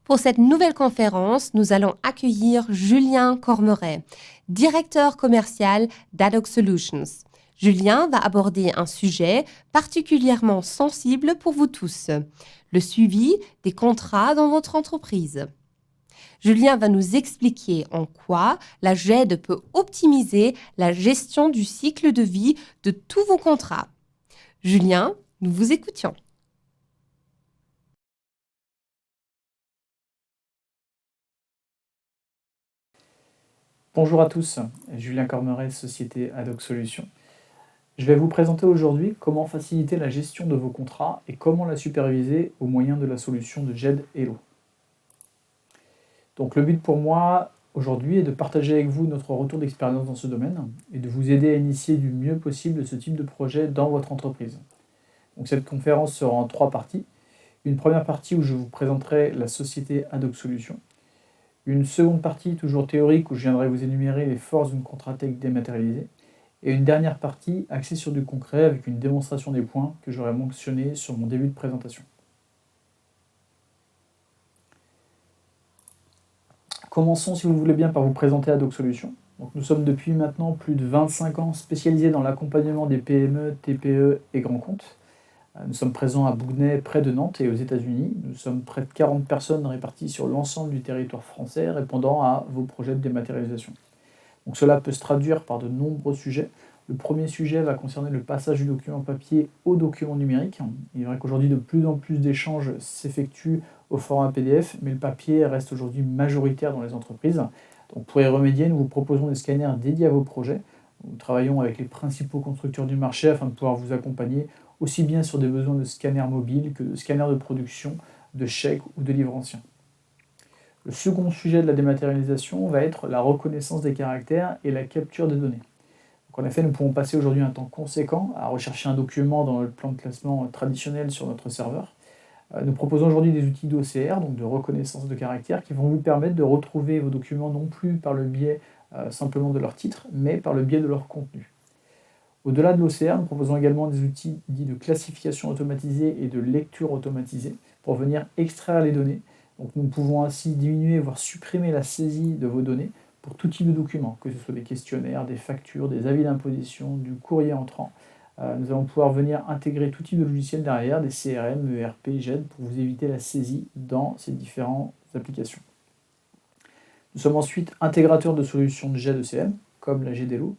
Pour cette nouvelle conférence, nous allons accueillir Julien Cormeret, directeur commercial d'Adoc Solutions. Julien va aborder un sujet particulièrement sensible pour vous tous, le suivi des contrats dans votre entreprise. Julien va nous expliquer en quoi la GED peut optimiser la gestion du cycle de vie de tous vos contrats. Julien, nous vous écoutions. Bonjour à tous, Julien Cormeret, société Adoc Solutions. Je vais vous présenter aujourd'hui comment faciliter la gestion de vos contrats et comment la superviser au moyen de la solution de GED Hello. Donc le but pour moi aujourd'hui est de partager avec vous notre retour d'expérience dans ce domaine et de vous aider à initier du mieux possible ce type de projet dans votre entreprise. Donc cette conférence sera en 3 parties. Une première partie où je vous présenterai la société Adoc Solutions. Une seconde partie, toujours théorique, où je viendrai vous énumérer les forces d'une Contratech dématérialisée. Et une dernière partie, axée sur du concret, avec une démonstration des points que j'aurais mentionnés sur mon début de présentation. Commençons, si vous le voulez bien, par vous présenter Adoc Solutions. Donc, nous sommes depuis maintenant plus de 25 ans spécialisés dans l'accompagnement des PME, TPE et grands comptes. Nous sommes présents à Bougnay, près de Nantes, et aux États-Unis. Nous sommes près de 40 personnes réparties sur l'ensemble du territoire français, répondant à vos projets de dématérialisation. Donc cela peut se traduire par de nombreux sujets. Le premier sujet va concerner le passage du document papier au document numérique. Il est vrai qu'aujourd'hui, de plus en plus d'échanges s'effectuent au format PDF, mais le papier reste aujourd'hui majoritaire dans les entreprises. Donc pour y remédier, nous vous proposons des scanners dédiés à vos projets. Nous travaillons avec les principaux constructeurs du marché afin de pouvoir vous accompagner aussi bien sur des besoins de scanners mobiles que de scanners de production, de chèques ou de livres anciens. Le second sujet de la dématérialisation va être la reconnaissance des caractères et la capture des données. Donc en effet, nous pouvons passer aujourd'hui un temps conséquent à rechercher un document dans le plan de classement traditionnel sur notre serveur. Nous proposons aujourd'hui des outils d'OCR, donc de reconnaissance de caractères, qui vont vous permettre de retrouver vos documents non plus par le biais simplement de leur titre, mais par le biais de leur contenu. Au-delà de l'OCR, nous proposons également des outils dits de classification automatisée et de lecture automatisée pour venir extraire les données. Donc nous pouvons ainsi diminuer, voire supprimer la saisie de vos données pour tout type de documents, que ce soit des questionnaires, des factures, des avis d'imposition, du courrier entrant. Nous allons pouvoir venir intégrer tout type de logiciel derrière, des CRM, ERP, GED, pour vous éviter la saisie dans ces différentes applications. Nous sommes ensuite intégrateurs de solutions de GED ECM, comme la GEDELO.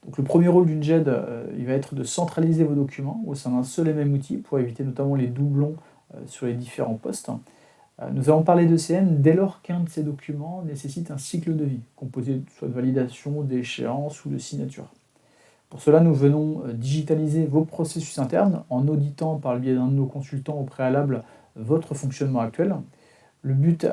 Donc le premier rôle d'une GED, il va être de centraliser vos documents au sein d'un seul et même outil pour éviter notamment les doublons sur les différents postes. Nous allons parler d'ECM dès lors qu'un de ces documents nécessite un cycle de vie, composé soit de validation, d'échéance ou de signature. Pour cela, nous venons digitaliser vos processus internes en auditant par le biais d'un de nos consultants au préalable votre fonctionnement actuel. Le but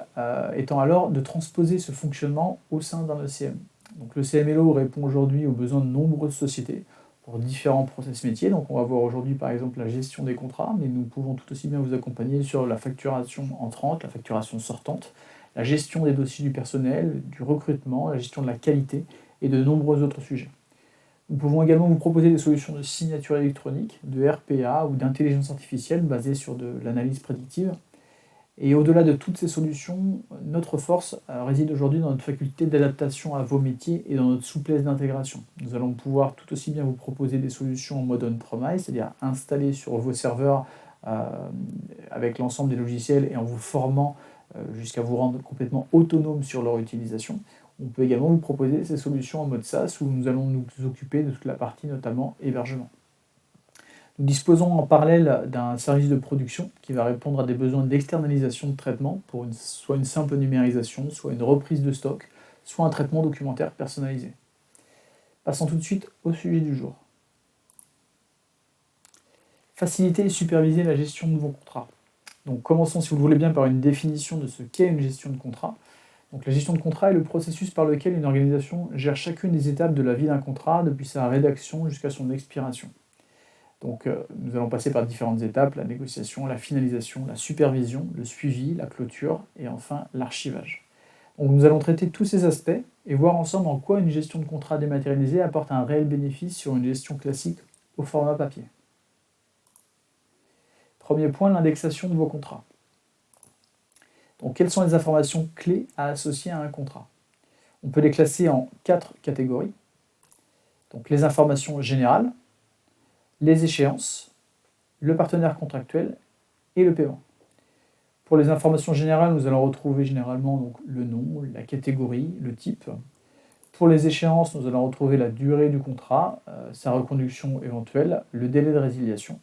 étant alors de transposer ce fonctionnement au sein d'un ECM. Donc le CMLO répond aujourd'hui aux besoins de nombreuses sociétés pour différents process métiers. Donc on va voir aujourd'hui par exemple la gestion des contrats, mais nous pouvons tout aussi bien vous accompagner sur la facturation entrante, la facturation sortante, la gestion des dossiers du personnel, du recrutement, la gestion de la qualité et de nombreux autres sujets. Nous pouvons également vous proposer des solutions de signature électronique, de RPA ou d'intelligence artificielle basées sur de l'analyse prédictive. Et au-delà de toutes ces solutions, notre force réside aujourd'hui dans notre faculté d'adaptation à vos métiers et dans notre souplesse d'intégration. Nous allons pouvoir tout aussi bien vous proposer des solutions en mode on-premise, c'est-à-dire installées sur vos serveurs avec l'ensemble des logiciels et en vous formant jusqu'à vous rendre complètement autonome sur leur utilisation. On peut également vous proposer ces solutions en mode SaaS où nous allons nous occuper de toute la partie notamment hébergement. Nous disposons en parallèle d'un service de production qui va répondre à des besoins d'externalisation de traitement pour soit une simple numérisation, soit une reprise de stock, soit un traitement documentaire personnalisé. Passons tout de suite au sujet du jour. Faciliter et superviser la gestion de vos contrats. Donc commençons, si vous le voulez bien, par une définition de ce qu'est une gestion de contrat. Donc la gestion de contrat est le processus par lequel une organisation gère chacune des étapes de la vie d'un contrat, depuis sa rédaction jusqu'à son expiration. Donc nous allons passer par différentes étapes, la négociation, la finalisation, la supervision, le suivi, la clôture et enfin l'archivage. Donc nous allons traiter tous ces aspects et voir ensemble en quoi une gestion de contrat dématérialisée apporte un réel bénéfice sur une gestion classique au format papier. Premier point, l'indexation de vos contrats. Donc, quelles sont les informations clés à associer à un contrat? On peut les classer en 4 catégories. Donc, les informations générales, les échéances, le partenaire contractuel et le paiement. Pour les informations générales, nous allons retrouver généralement donc, le nom, la catégorie, le type. Pour les échéances, nous allons retrouver la durée du contrat, sa reconduction éventuelle, le délai de résiliation.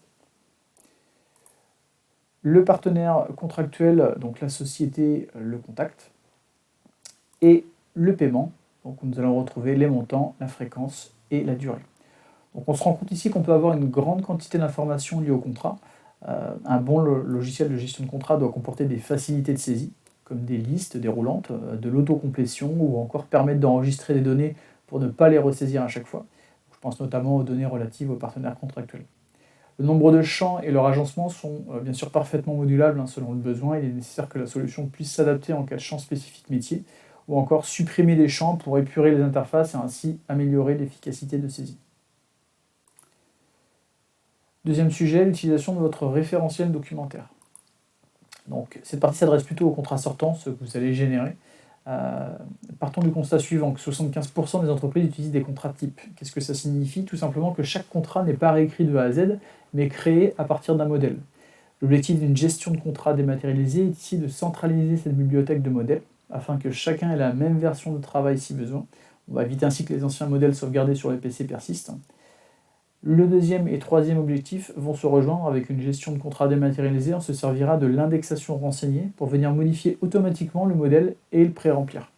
Le partenaire contractuel, donc la société le contacte. Et le paiement, donc nous allons retrouver les montants, la fréquence et la durée. Donc on se rend compte ici qu'on peut avoir une grande quantité d'informations liées au contrat. Un bon logiciel de gestion de contrat doit comporter des facilités de saisie, comme des listes déroulantes, de l'autocomplétion ou encore permettre d'enregistrer des données pour ne pas les ressaisir à chaque fois. Je pense notamment aux données relatives aux partenaires contractuels. Le nombre de champs et leur agencement sont bien sûr parfaitement modulables selon le besoin. Il est nécessaire que la solution puisse s'adapter en cas de champ spécifique métier ou encore supprimer des champs pour épurer les interfaces et ainsi améliorer l'efficacité de saisie. Deuxième sujet, l'utilisation de votre référentiel documentaire. Donc, cette partie s'adresse plutôt au contrat sortant, ce que vous allez générer. Partons du constat suivant, que 75% des entreprises utilisent des contrats types. Qu'est-ce que ça signifie? Tout simplement que chaque contrat n'est pas réécrit de A à Z, mais créé à partir d'un modèle. L'objectif d'une gestion de contrat dématérialisée est ici de centraliser cette bibliothèque de modèles, afin que chacun ait la même version de travail si besoin. On va éviter ainsi que les anciens modèles sauvegardés sur les PC persistent. Le deuxième et troisième objectif vont se rejoindre avec une gestion de contrat dématérialisée. On se servira de l'indexation renseignée pour venir modifier automatiquement le modèle et le pré-remplir.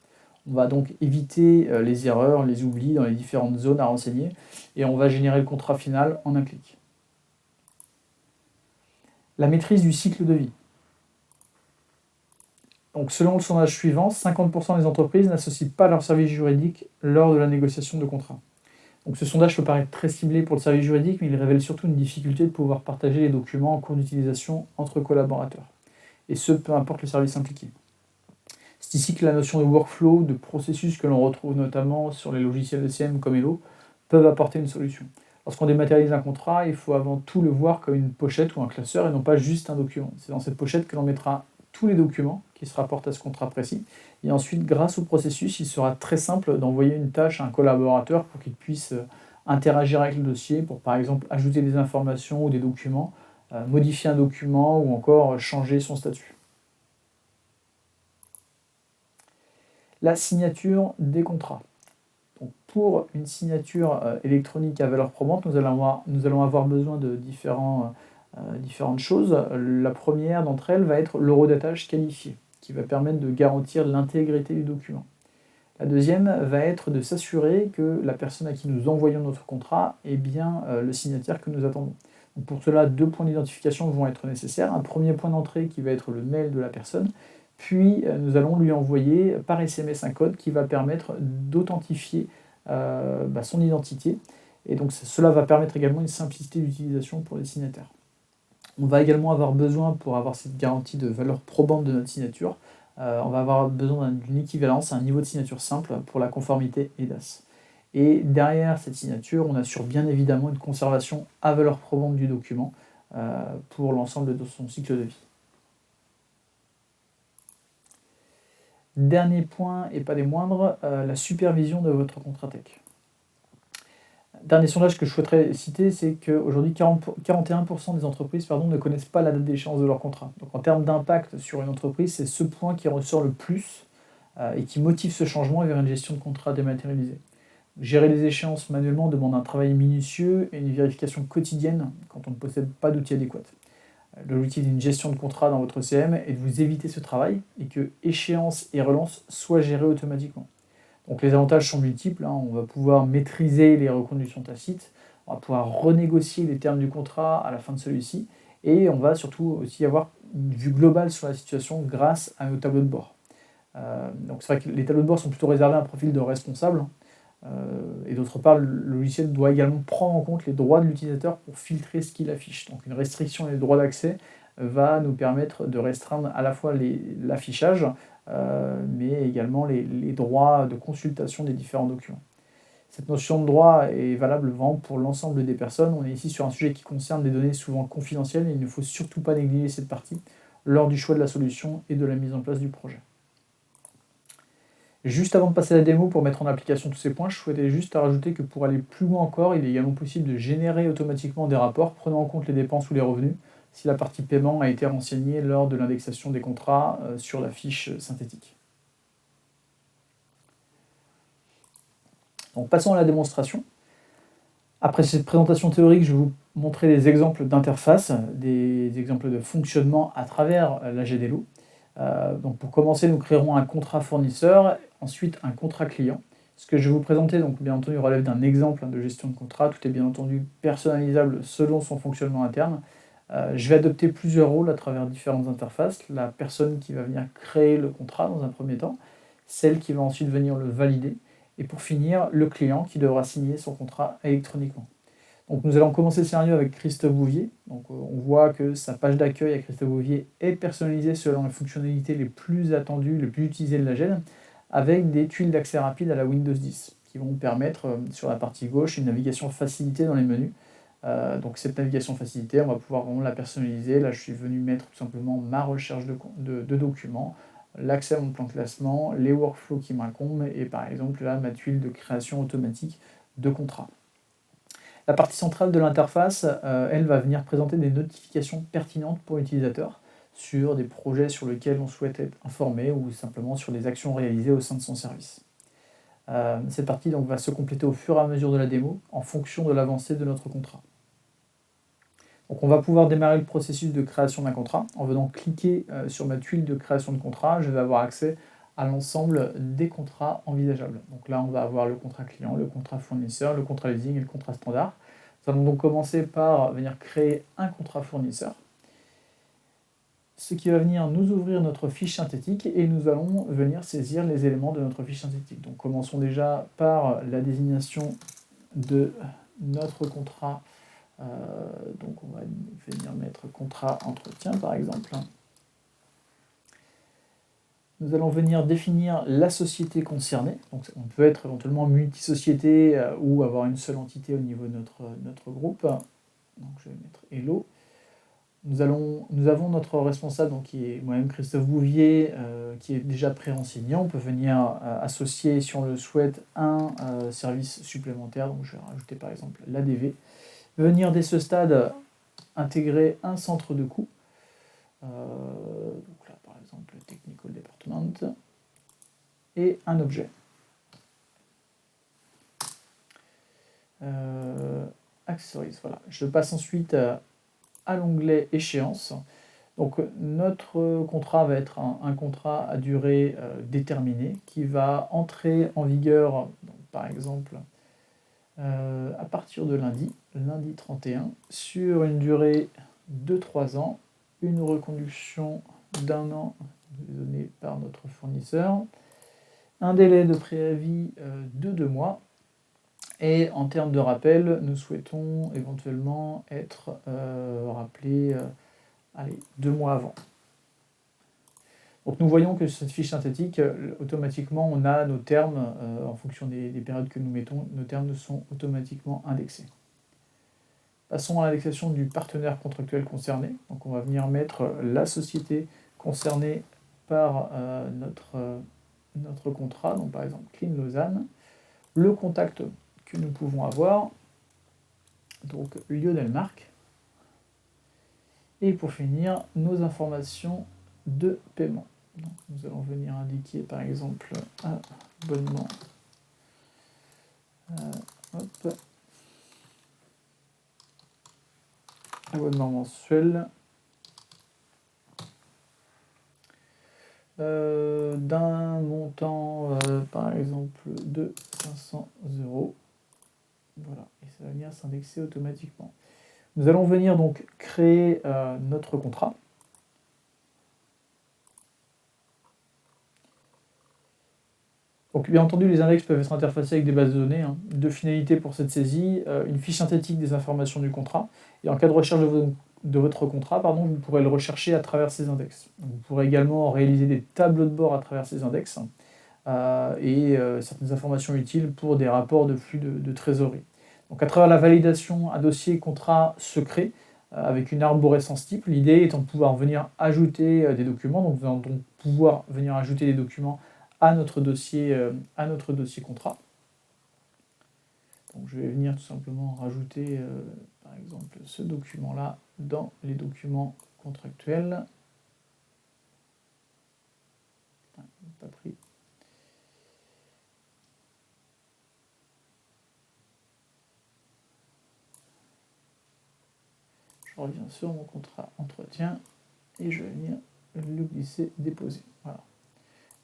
On va donc éviter les erreurs, les oublis dans les différentes zones à renseigner et on va générer le contrat final en un clic. La maîtrise du cycle de vie. Donc, selon le sondage suivant, 50% des entreprises n'associent pas leur service juridique lors de la négociation de contrat. Donc, ce sondage peut paraître très ciblé pour le service juridique, mais il révèle surtout une difficulté de pouvoir partager les documents en cours d'utilisation entre collaborateurs. Et ce, peu importe le service impliqué. C'est ici que la notion de workflow, de processus que l'on retrouve notamment sur les logiciels ECM comme Hello, peuvent apporter une solution. Lorsqu'on dématérialise un contrat, il faut avant tout le voir comme une pochette ou un classeur et non pas juste un document. C'est dans cette pochette que l'on mettra tous les documents qui se rapportent à ce contrat précis. Et ensuite, grâce au processus, il sera très simple d'envoyer une tâche à un collaborateur pour qu'il puisse interagir avec le dossier, pour par exemple ajouter des informations ou des documents, modifier un document ou encore changer son statut. La signature des contrats. Donc, pour une signature électronique à valeur probante, nous allons avoir besoin de différentes choses. La première d'entre elles va être l'horodatage qualifié, qui va permettre de garantir l'intégrité du document. La deuxième va être de s'assurer que la personne à qui nous envoyons notre contrat est bien le signataire que nous attendons. Donc pour cela, 2 points d'identification vont être nécessaires. Un premier point d'entrée qui va être le mail de la personne, puis nous allons lui envoyer par SMS un code qui va permettre d'authentifier son identité. Et donc cela va permettre également une simplicité d'utilisation pour les signataires. On va également avoir besoin, pour avoir cette garantie de valeur probante de notre signature, on va avoir besoin d'une équivalence, un niveau de signature simple pour la conformité EIDAS. Et derrière cette signature, on assure bien évidemment une conservation à valeur probante du document pour l'ensemble de son cycle de vie. Dernier point, et pas des moindres, la supervision de votre contrat tech. Dernier sondage que je souhaiterais citer, c'est qu'aujourd'hui, 41% des entreprises ne connaissent pas la date d'échéance de leur contrat. Donc en termes d'impact sur une entreprise, c'est ce point qui ressort le plus et qui motive ce changement vers une gestion de contrat dématérialisée. Gérer les échéances manuellement demande un travail minutieux et une vérification quotidienne quand on ne possède pas d'outils adéquats. L'objectif d'une gestion de contrat dans votre CM est de vous éviter ce travail et que échéance et relance soient gérées automatiquement. Donc les avantages sont multiples, on va pouvoir maîtriser les reconductions tacites, on va pouvoir renégocier les termes du contrat à la fin de celui-ci, et on va surtout aussi avoir une vue globale sur la situation grâce à nos tableaux de bord. Donc c'est vrai que les tableaux de bord sont plutôt réservés à un profil de responsable, et d'autre part, le logiciel doit également prendre en compte les droits de l'utilisateur pour filtrer ce qu'il affiche. Donc une restriction des droits d'accès va nous permettre de restreindre à la fois l'affichage, mais également les droits de consultation des différents documents. Cette notion de droit est valable vraiment pour l'ensemble des personnes. On est ici sur un sujet qui concerne des données souvent confidentielles et il ne faut surtout pas négliger cette partie. lors du choix de la solution et de la mise en place du projet. Juste avant de passer à la démo pour mettre en application tous ces points, je souhaitais juste rajouter que pour aller plus loin encore, il est également possible de générer automatiquement des rapports prenant en compte les dépenses ou les revenus si la partie paiement a été renseignée lors de l'indexation des contrats sur la fiche synthétique. Donc passons à la démonstration. Après cette présentation théorique, je vais vous montrer des exemples d'interface, des exemples de fonctionnement à travers la GDLO. Donc pour commencer, nous créerons un contrat fournisseur, ensuite un contrat client. Ce que je vais vous présenter, donc bien entendu, relève d'un exemple de gestion de contrat. Tout est bien entendu personnalisable selon son fonctionnement interne. Je vais adopter plusieurs rôles à travers différentes interfaces. La personne qui va venir créer le contrat dans un premier temps, celle qui va ensuite venir le valider, et pour finir, le client qui devra signer son contrat électroniquement. Donc nous allons commencer le scénario avec Christophe Bouvier. Donc on voit que sa page d'accueil à Christophe Bouvier est personnalisée selon les fonctionnalités les plus attendues, les plus utilisées de la GED, avec des tuiles d'accès rapide à la Windows 10, qui vont permettre sur la partie gauche une navigation facilitée dans les menus. Donc cette navigation facilitée, on va pouvoir vraiment la personnaliser. Là je suis venu mettre tout simplement ma recherche de documents, l'accès à mon plan de classement, les workflows qui m'incombent, et par exemple là ma tuile de création automatique de contrat. La partie centrale de l'interface, elle va venir présenter des notifications pertinentes pour l'utilisateur sur des projets sur lesquels on souhaite être informé ou simplement sur des actions réalisées au sein de son service. Cette partie donc, va se compléter au fur et à mesure de la démo en fonction de l'avancée de notre contrat. Donc on va pouvoir démarrer le processus de création d'un contrat. En venant cliquer sur ma tuile de création de contrat, je vais avoir accès à l'ensemble des contrats envisageables. Donc là, on va avoir le contrat client, le contrat fournisseur, le contrat leasing et le contrat standard. Nous allons donc commencer par venir créer un contrat fournisseur, ce qui va venir nous ouvrir notre fiche synthétique et nous allons venir saisir les éléments de notre fiche synthétique. Donc commençons déjà par la désignation de notre contrat. Donc on va venir mettre contrat entretien par exemple. Nous allons venir définir la société concernée. Donc on peut être éventuellement multi-société ou avoir une seule entité au niveau de notre groupe. Donc je vais mettre Hello. Nous avons notre responsable, donc, qui est moi-même Christophe Bouvier, qui est déjà pré-renseigné. On peut venir associer, si on le souhaite, un service supplémentaire. Donc je vais rajouter par exemple l'ADV. Venir dès ce stade intégrer un centre de coût. Donc là par exemple Technical Department et un objet. Accessories, voilà. Je passe ensuite à l'onglet échéance. Donc notre contrat va être un contrat à durée déterminée qui va entrer en vigueur, donc, par exemple, à partir de lundi 31, sur une durée de 3 ans, une reconduction d'1 an donnée par notre fournisseur, un délai de préavis de 2 mois, et en termes de rappel, nous souhaitons éventuellement être rappelés 2 mois avant. Donc nous voyons que cette fiche synthétique, automatiquement, on a nos termes, en fonction des périodes que nous mettons, nos termes sont automatiquement indexés. Passons à l'indexation du partenaire contractuel concerné. Donc on va venir mettre la société concernée par notre contrat, donc par exemple Clean Lausanne, le contact que nous pouvons avoir, donc Lionel Marc, et pour finir, nos informations de paiement. Donc, nous allons venir indiquer par exemple un abonnement. Abonnement mensuel d'un montant par exemple de 500 €. Voilà, et ça va venir s'indexer automatiquement. Nous allons venir donc créer notre contrat. Donc bien entendu, les index peuvent être interfacés avec des bases de données. Deux finalités pour cette saisie, une fiche synthétique des informations du contrat, et en cas de recherche de votre contrat, vous pourrez le rechercher à travers ces index. Vous pourrez également réaliser des tableaux de bord à travers ces index, et certaines informations utiles pour des rapports de flux de trésorerie. Donc à travers la validation, un dossier contrat secret avec une arborescence type. L'idée étant de pouvoir venir ajouter des documents. Donc nous allons donc pouvoir venir ajouter des documents à notre dossier contrat. Donc je vais venir tout simplement rajouter par exemple ce document-là dans les documents contractuels. Pas pris. Je reviens sur mon contrat entretien et je vais venir le glisser, déposer. Voilà.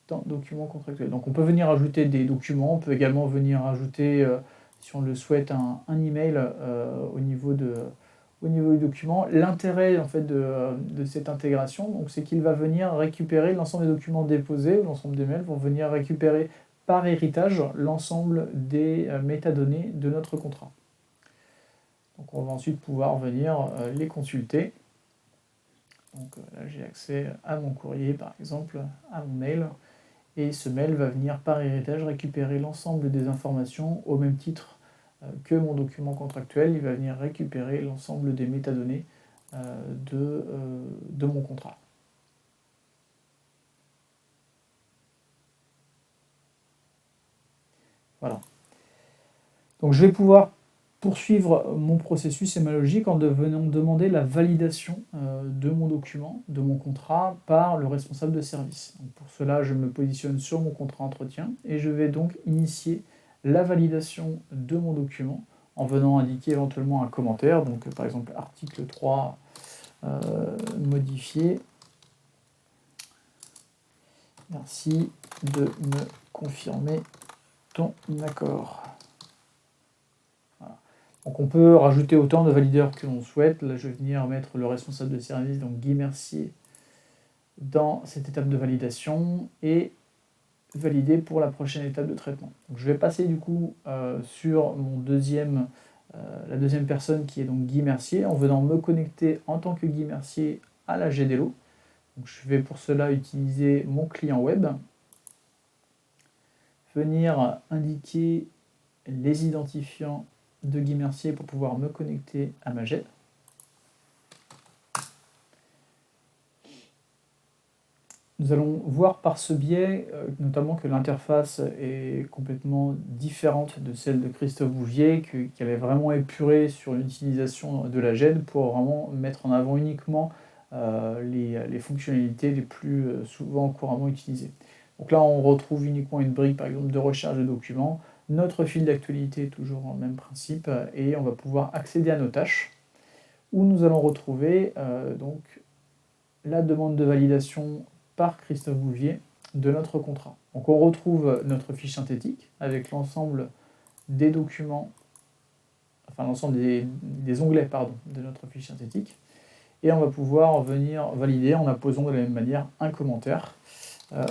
Dans documents contractuels. Donc on peut venir ajouter des documents, on peut également venir ajouter, si on le souhaite, un email au niveau du document. L'intérêt en fait de cette intégration, donc, c'est qu'il va venir récupérer l'ensemble des documents déposés, ou l'ensemble des mails vont venir récupérer par héritage l'ensemble des métadonnées de notre contrat. Donc on va ensuite pouvoir venir les consulter. Donc là j'ai accès à mon courrier par exemple, à mon mail, et ce mail va venir par héritage récupérer l'ensemble des informations au même titre que mon document contractuel. Il va venir récupérer l'ensemble des métadonnées de mon contrat. Voilà. Donc je vais pouvoir poursuivre mon processus et ma logique en venant demander la validation de mon document, de mon contrat, par le responsable de service. Donc pour cela, je me positionne sur mon contrat entretien et je vais donc initier la validation de mon document en venant indiquer éventuellement un commentaire. Donc par exemple, article 3 modifié. Merci de me confirmer ton accord. Donc on peut rajouter autant de valideurs que l'on souhaite. Là, je vais venir mettre le responsable de service, donc Guy Mercier, dans cette étape de validation et valider pour la prochaine étape de traitement. Donc, je vais passer du coup sur la deuxième personne qui est donc Guy Mercier en venant me connecter en tant que Guy Mercier à la GDLO. Donc, je vais pour cela utiliser mon client web, venir indiquer les identifiants de Guy Mercier pour pouvoir me connecter à ma GED. Nous allons voir par ce biais, notamment que l'interface est complètement différente de celle de Christophe Bouvier, qui avait vraiment épuré sur l'utilisation de la GED pour vraiment mettre en avant uniquement les fonctionnalités les plus souvent couramment utilisées. Donc là, on retrouve uniquement une brique, par exemple, de recherche de documents. Notre fil d'actualité est toujours dans le même principe et on va pouvoir accéder à nos tâches où nous allons retrouver donc la demande de validation par Christophe Bouvier de notre contrat. Donc on retrouve notre fiche synthétique avec l'ensemble des documents, enfin l'ensemble des onglets de notre fiche synthétique et on va pouvoir venir valider en apposant de la même manière un commentaire.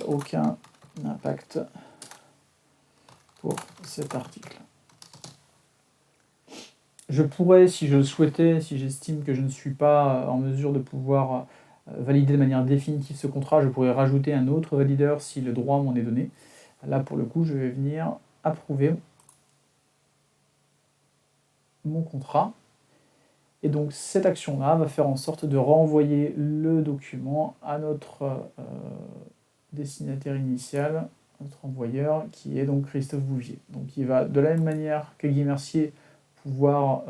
Aucun impact pour cet article. Je pourrais, si je le souhaitais, si j'estime que je ne suis pas en mesure de pouvoir valider de manière définitive ce contrat, je pourrais rajouter un autre valideur si le droit m'en est donné. Là, pour le coup, je vais venir approuver mon contrat. Et donc, cette action-là va faire en sorte de renvoyer le document à notre destinataire initial, notre envoyeur, qui est donc Christophe Bouvier. Donc il va, de la même manière que Guy Mercier, pouvoir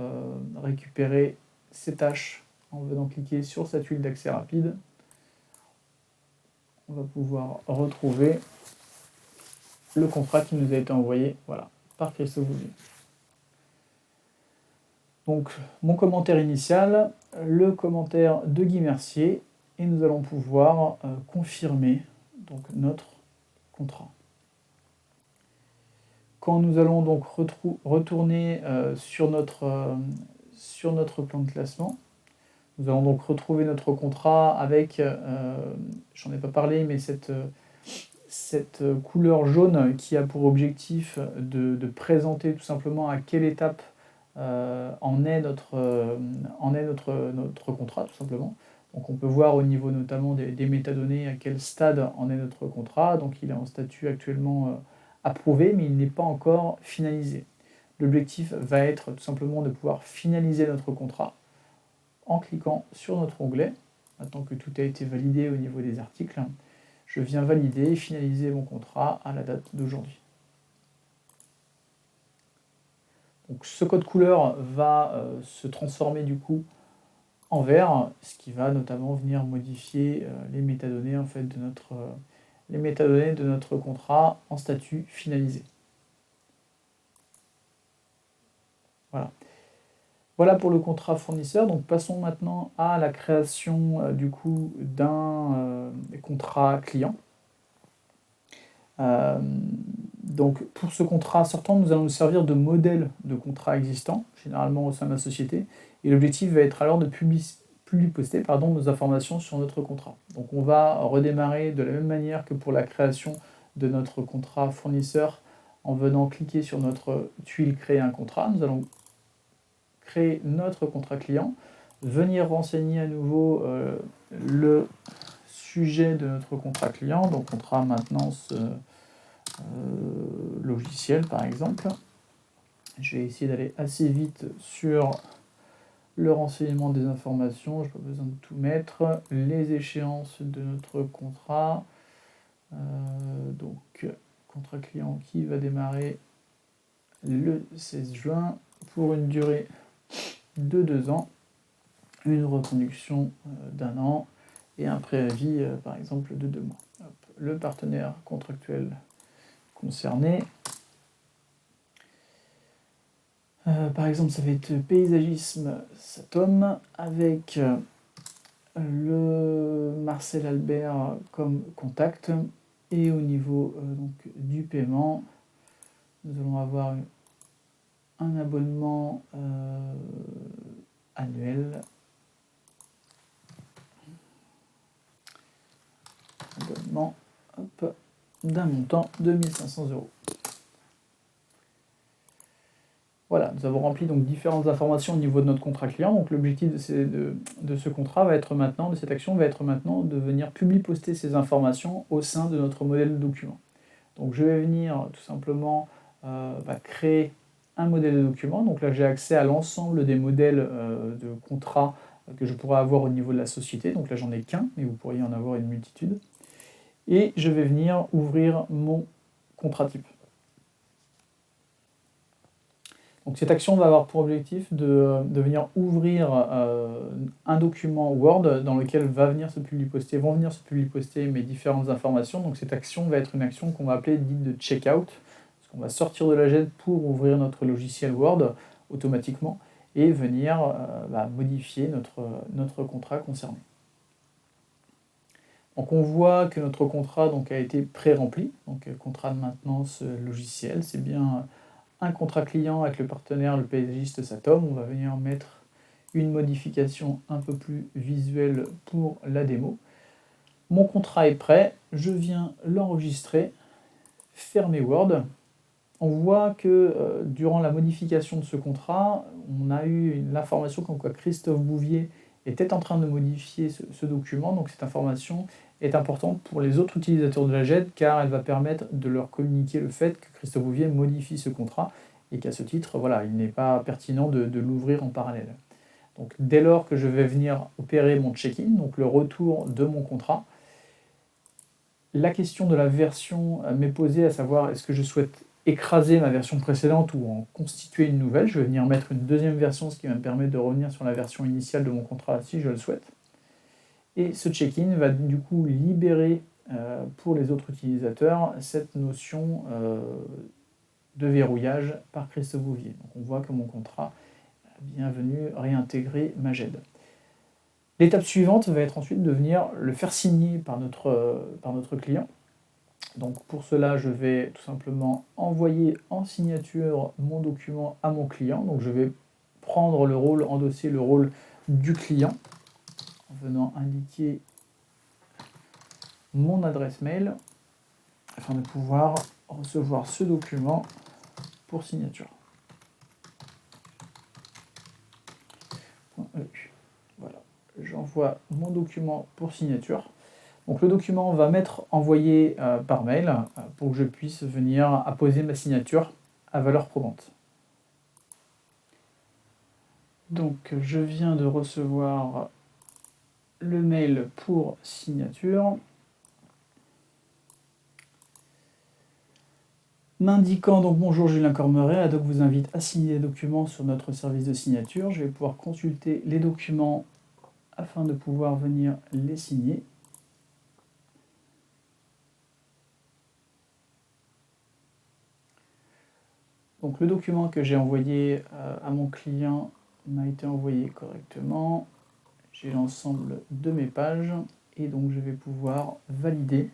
récupérer ses tâches en venant cliquer sur sa tuile d'accès rapide. On va pouvoir retrouver le contrat qui nous a été envoyé, voilà, par Christophe Bouvier. Donc mon commentaire initial, le commentaire de Guy Mercier, et nous allons pouvoir confirmer donc notre contrat. Quand nous allons donc retourner sur notre plan de classement, nous allons donc retrouver notre contrat avec, j'en ai pas parlé, mais cette couleur jaune qui a pour objectif de présenter tout simplement à quelle étape en est notre contrat, tout simplement. Donc on peut voir au niveau notamment des métadonnées à quel stade en est notre contrat. Donc il est en statut actuellement approuvé, mais il n'est pas encore finalisé. L'objectif va être tout simplement de pouvoir finaliser notre contrat en cliquant sur notre onglet, maintenant que tout a été validé au niveau des articles, je viens valider et finaliser mon contrat à la date d'aujourd'hui. Donc ce code couleur va se transformer du coup en vert, ce qui va notamment venir modifier les métadonnées en fait, les métadonnées de notre contrat en statut finalisé. Voilà. Voilà pour le contrat fournisseur. Donc passons maintenant à la création du coup d'un contrat client. Donc pour ce contrat sortant, nous allons nous servir de modèle de contrat existant, généralement au sein de la société, et l'objectif va être alors de poster nos informations sur notre contrat. Donc on va redémarrer de la même manière que pour la création de notre contrat fournisseur en venant cliquer sur notre tuile créer un contrat. Nous allons créer notre contrat client, venir renseigner à nouveau le sujet de notre contrat client, donc contrat maintenance logiciel par exemple. Je vais essayer d'aller assez vite sur le renseignement des informations, je n'ai pas besoin de tout mettre, les échéances de notre contrat, donc contrat client qui va démarrer le 16 juin pour une durée de 2 ans, une reconduction d'1 an et un préavis par exemple de 2 mois. Hop, le partenaire contractuel concerné. Par exemple, ça va être Paysagisme Satom avec le Marcel Albert comme contact. Et au niveau donc, du paiement, nous allons avoir un abonnement annuel. Abonnement d'un montant de 1 500 €. Voilà, nous avons rempli donc différentes informations au niveau de notre contrat client. Donc l'objectif de ce contrat va être maintenant, de cette action va être maintenant de venir poster ces informations au sein de notre modèle de document. Donc je vais venir tout simplement créer un modèle de document. Donc là j'ai accès à l'ensemble des modèles de contrats que je pourrais avoir au niveau de la société. Donc là j'en ai qu'un, mais vous pourriez en avoir une multitude. Et je vais venir ouvrir mon contrat type. Donc cette action va avoir pour objectif de venir ouvrir un document Word dans lequel vont venir se publier poster mes différentes informations. Donc cette action va être une action qu'on va appeler dite de checkout, parce qu'on va sortir de la gêne pour ouvrir notre logiciel Word automatiquement et venir modifier notre contrat concerné. Donc on voit que notre contrat a été pré-rempli, donc contrat de maintenance logiciel, c'est bien un contrat client avec le partenaire, le paysagiste Satom. On va venir mettre une modification un peu plus visuelle pour la démo. Mon contrat est prêt, je viens l'enregistrer, fermer Word. On voit que durant la modification de ce contrat, on a eu l'information comme quoi Christophe Bouvier était en train de modifier ce document. Donc cette information est importante pour les autres utilisateurs de la GED car elle va permettre de leur communiquer le fait que Christophe Bouvier modifie ce contrat et qu'à ce titre, voilà, il n'est pas pertinent de l'ouvrir en parallèle. Donc dès lors que je vais venir opérer mon check-in, donc le retour de mon contrat, la question de la version m'est posée, à savoir est-ce que je souhaite écraser ma version précédente ou en constituer une nouvelle. Je vais venir mettre une deuxième version, ce qui va me permettre de revenir sur la version initiale de mon contrat si je le souhaite. Et ce check-in va du coup libérer pour les autres utilisateurs cette notion de verrouillage par Christophe Bouvier. Donc on voit que mon contrat a bien venu réintégrer ma GED. L'étape suivante va être ensuite de venir le faire signer par notre client. Donc pour cela, je vais tout simplement envoyer en signature mon document à mon client. Donc je vais prendre le rôle, endosser le rôle du client en venant indiquer mon adresse mail afin de pouvoir recevoir ce document pour signature. Voilà, j'envoie mon document pour signature. Donc le document va m'être envoyé par mail pour que je puisse venir apposer ma signature à valeur probante. Donc, je viens de recevoir le mail pour signature, m'indiquant donc bonjour Julien Cormeret, Adoc vous invite à signer les documents sur notre service de signature. Je vais pouvoir consulter les documents afin de pouvoir venir les signer. Donc le document que j'ai envoyé à mon client m'a été envoyé correctement. J'ai l'ensemble de mes pages et donc je vais pouvoir valider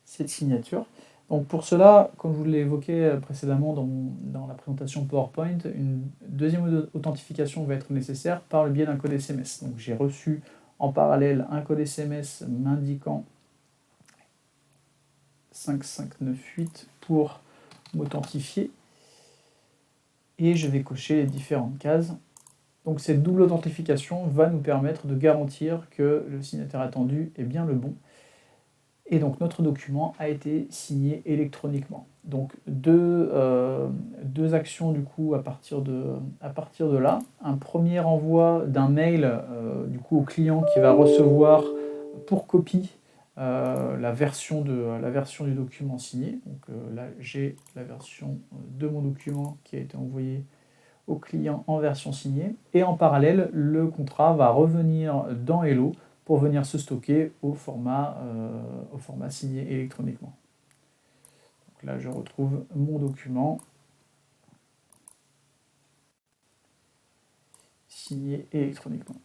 cette signature. Donc pour cela, comme je vous l'ai évoqué précédemment dans la présentation PowerPoint, une deuxième authentification va être nécessaire par le biais d'un code SMS. Donc j'ai reçu en parallèle un code SMS m'indiquant 5598 pour m'authentifier et je vais cocher les différentes cases. Donc cette double authentification va nous permettre de garantir que le signataire attendu est bien le bon. Et donc notre document a été signé électroniquement. Donc deux actions du coup à partir de là. Un premier envoi d'un mail du coup au client qui va recevoir pour copie la version du document signé. Donc là j'ai la version de mon document qui a été envoyée au client en version signée. Et en parallèle, le contrat va revenir dans Hello pour venir se stocker au format signé électroniquement. Donc là, je retrouve mon document signé électroniquement.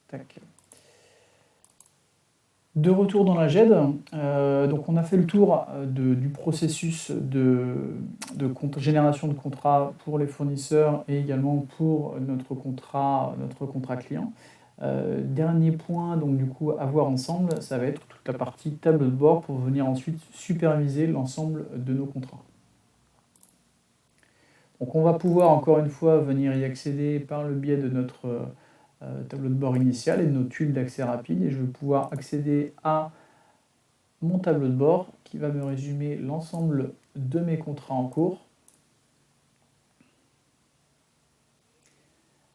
Tac. De retour dans la GED, donc on a fait le tour du processus de génération de contrats pour les fournisseurs et également pour notre contrat client. Dernier point donc du coup à voir ensemble, ça va être toute la partie tableau de bord pour venir ensuite superviser l'ensemble de nos contrats. Donc on va pouvoir encore une fois venir y accéder par le biais de notre tableau de bord initial et de nos tuiles d'accès rapide, et je vais pouvoir accéder à mon tableau de bord qui va me résumer l'ensemble de mes contrats en cours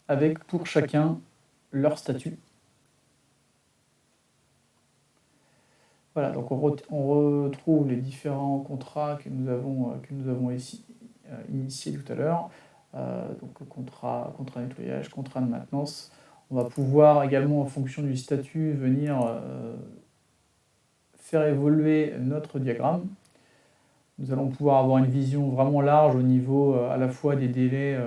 avec pour chacun leur statut. Voilà, donc on retrouve les différents contrats que nous avons ici, initiés tout à l'heure. Donc contrat nettoyage, contrat de maintenance. On va pouvoir également, en fonction du statut, venir faire évoluer notre diagramme. Nous allons pouvoir avoir une vision vraiment large au niveau à la fois des délais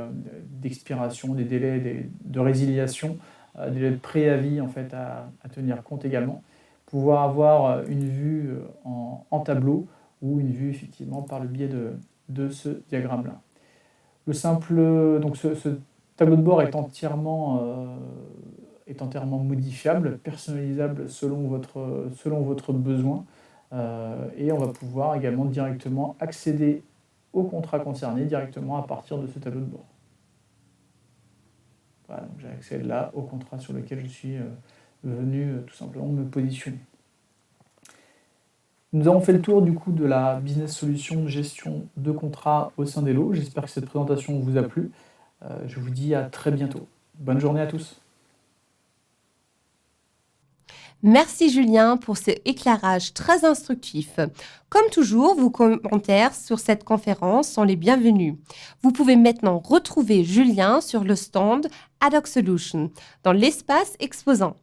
d'expiration, des délais de résiliation, des délais de préavis en fait, à tenir compte également. Pouvoir avoir une vue en tableau ou une vue effectivement par le biais de ce diagramme-là. Donc ce tableau de bord est entièrement modifiable, personnalisable selon votre besoin. Et on va pouvoir également directement accéder au contrat concerné directement à partir de ce tableau de bord. Voilà, donc j'accède là au contrat sur lequel je suis venu tout simplement me positionner. Nous avons fait le tour du coup de la business solution de gestion de contrats au sein d'Hello. J'espère que cette présentation vous a plu. Je vous dis à très bientôt. Bonne journée à tous. Merci Julien pour ce éclairage très instructif. Comme toujours, vos commentaires sur cette conférence sont les bienvenus. Vous pouvez maintenant retrouver Julien sur le stand Adoc Solutions dans l'espace exposant.